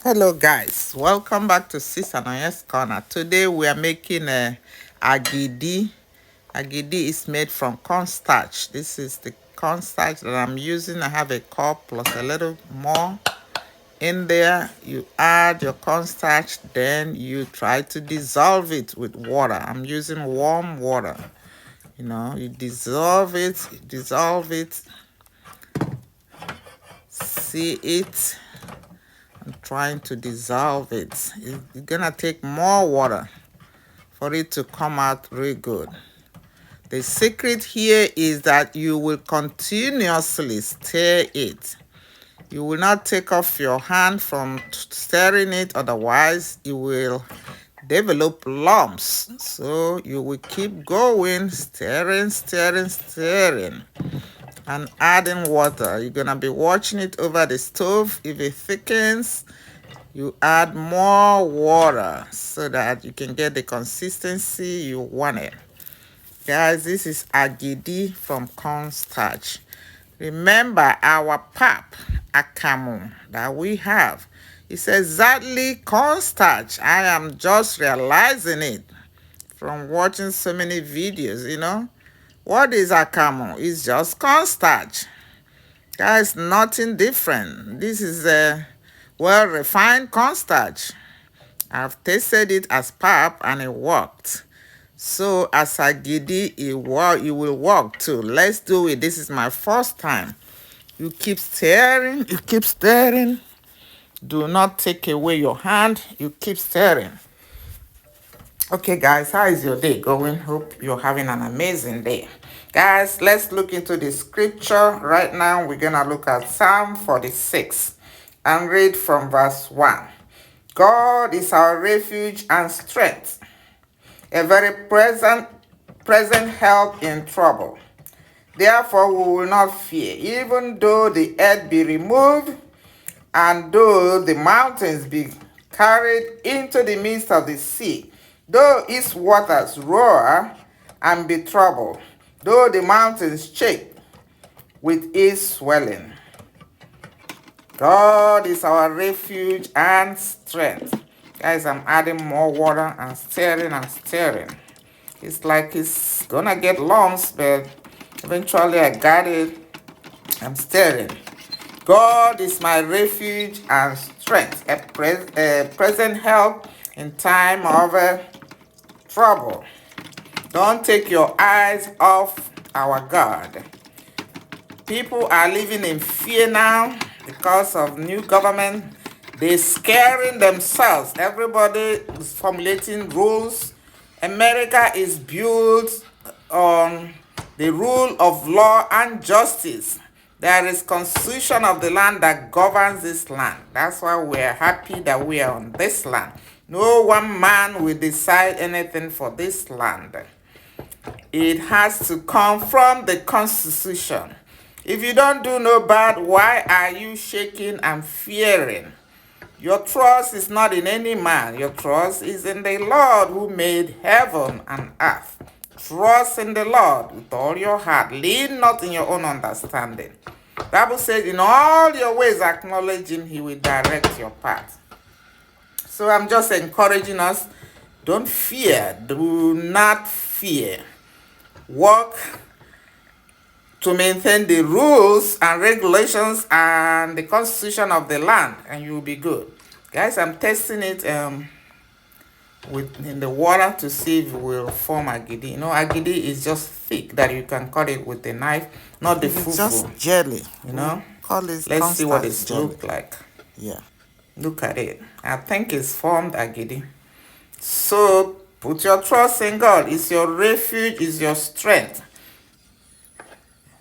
Hello guys, welcome back to Sis Anoye's Corner. Today we are making a agidi. Agidi is made from cornstarch. This is the cornstarch that I'm using. I have a cup plus a little more in there. You add your cornstarch, then you try to dissolve it with water. I'm using warm water. You dissolve it, see it. I'm trying to dissolve it. It's gonna take more water for it to come out really good. The secret here is that you will continuously stir it. You will not take off your hand from stirring it, otherwise you will develop lumps. So you will keep going, stirring, and adding water. You're gonna be watching it over the stove. If it thickens, you add more water so that you can get the consistency you wanted. Guys, this is agidi from cornstarch. Remember our pap akamu that we have. It's exactly cornstarch. I am just realizing it from watching so many videos. What is akamu? It's just cornstarch. Guys, nothing different. This is a well-refined cornstarch. I've tasted it as pap and it worked. So as agidi, it will work too. Let's do it. This is my first time. You keep stirring. You keep stirring. Do not take away your hand. You keep stirring. Okay, guys, how is your day going? Hope you're having an amazing day. Guys, let's look into the scripture. Right now, we're going to look at Psalm 46 and read from verse 1. God is our refuge and strength, a very present help in trouble. Therefore, we will not fear, even though the earth be removed, and though the mountains be carried into the midst of the sea, though its waters roar and be troubled, though the mountains shake with its swelling. God is our refuge and strength. Guys, I'm adding more water and stirring and stirring. It's like it's gonna get lumps, but eventually I got it. I'm stirring. God is my refuge and strength, a present help in time of trouble. Don't take your eyes off our God. People are living in fear now because of new government. They're scaring themselves. Everybody is formulating rules. America is built on the rule of law and justice. There is constitution of the land that governs this land. That's why we're happy that we are on this land. No one man will decide anything for this land. It has to come from the constitution. If you don't do no bad, why are you shaking and fearing? Your trust is not in any man. Your trust is in the Lord who made heaven and earth. Trust in the Lord with all your heart. Lean not in your own understanding. Bible says, in all your ways acknowledge him, he will direct your path. So I'm just encouraging us, don't fear. Do not fear. Work to maintain the rules and regulations and the constitution of the land, and you'll be good. Guys, I'm testing it in the water to see if it will form agidi. Agidi is just thick that you can cut it with a knife, not the fufu. It's just jelly. Call it. Let's see what it looks like. Yeah. Look at it. I think it's formed agidi. So put your trust in God. It's your refuge, it's your strength.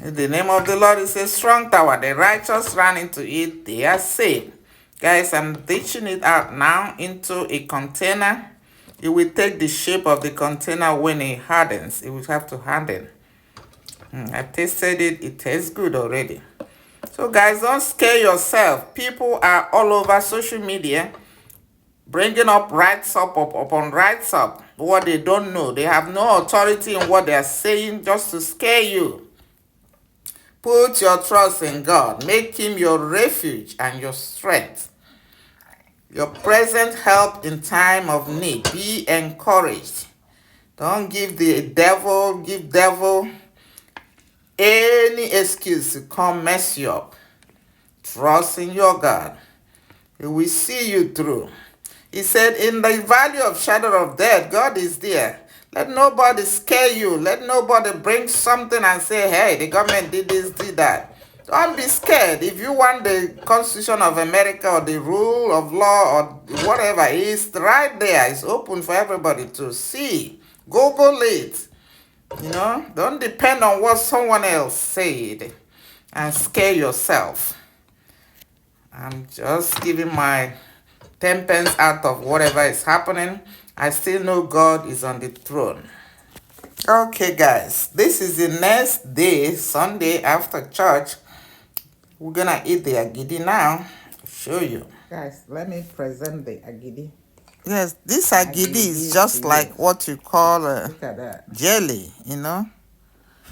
The name of the Lord is a strong tower. The righteous run into it, they are saved. Guys, I'm ditching it out now into a container. It will take the shape of the container when it hardens. It will have to harden. I tasted it. It tastes good already. So guys, don't scare yourself. People are all over social media bringing up rights up upon rights up. What they don't know. They have no authority in what they are saying, just to scare you. Put your trust in God. Make him your refuge and your strength. your present help in time of need. Be encouraged. Don't give devil any excuse to come mess you up. Trust in your God. He will see you through. He said, in the valley of shadow of death, God is there. Let nobody scare you. Let nobody bring something and say, hey, the government did this, did that. Don't be scared. If you want the Constitution of America or the rule of law or whatever, it's right there. It's open for everybody to see. Google it. Don't depend on what someone else said and scare yourself. I'm just giving my 10 pence out of whatever is happening. I still know God is on the throne. Okay, guys, this is the next day, Sunday after church. We're gonna eat the agidi now. I'll show you. Guys, let me present the agidi. Yes, this agidi is just like what you call look at that. Jelly,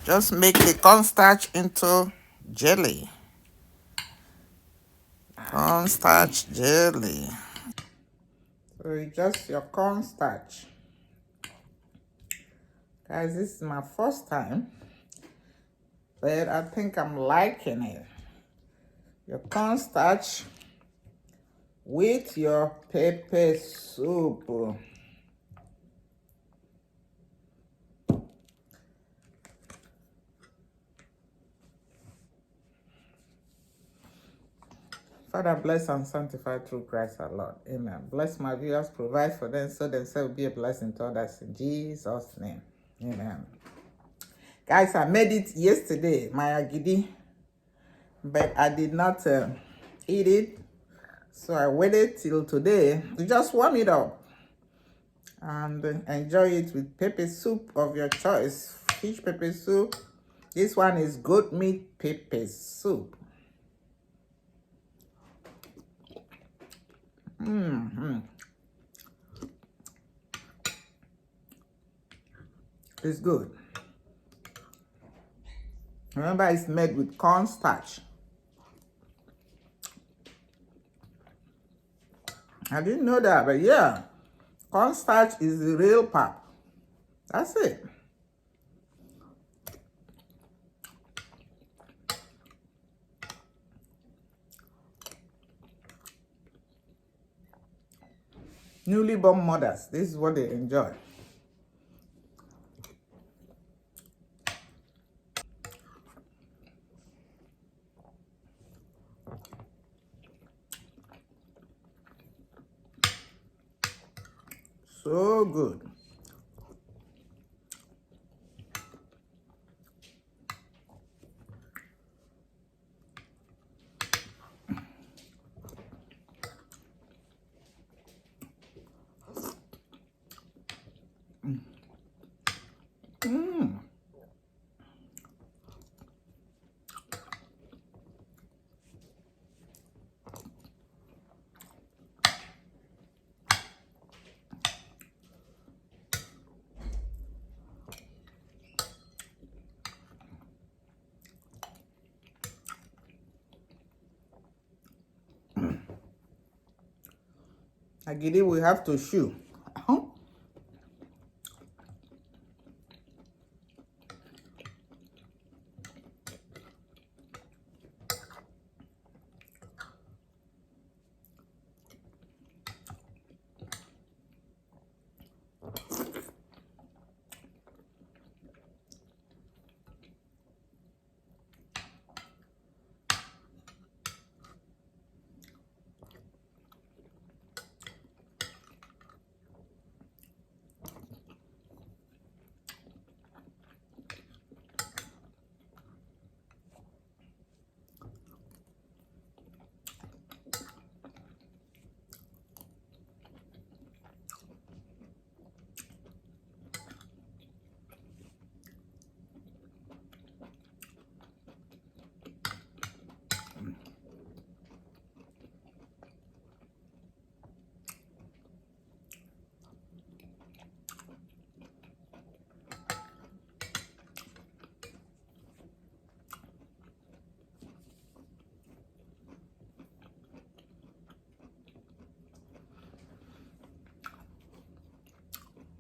Just make the cornstarch into jelly. Cornstarch jelly. So it's just your cornstarch. Guys, this is my first time, but I think I'm liking it. Your cornstarch with your pepper soup. Father, bless and sanctify through Christ our Lord. Amen. Bless my viewers, provide for them so themselves will be a blessing to others in Jesus' name. Amen. Guys, I made it yesterday, my agidi, but I did not eat it. So I waited till today to just warm it up and enjoy it with pepper soup of your choice. Fish pepper soup. This one is goat meat pepper soup. It's good. Remember, it's made with cornstarch. I didn't know that, but yeah, cornstarch is the real pap. That's it. Newly born mothers, this is what they enjoy. So good. Agidi, we have to chew.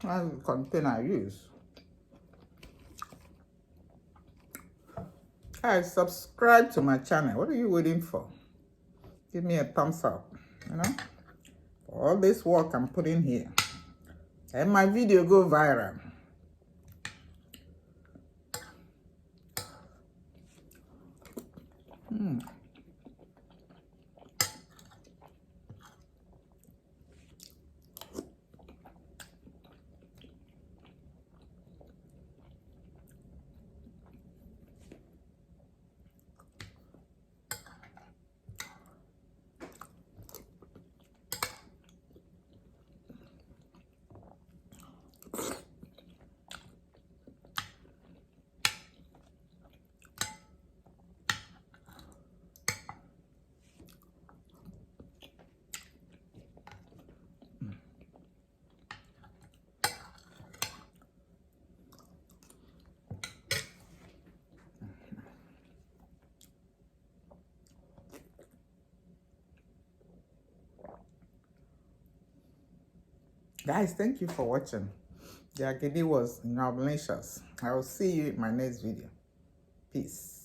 That's the container I use. Guys, subscribe to my channel. What are you waiting for? Give me a thumbs up, you know, for all this work I'm putting here. And my video go viral. Guys, thank you for watching. The agidi was in our I will see you in my next video. Peace.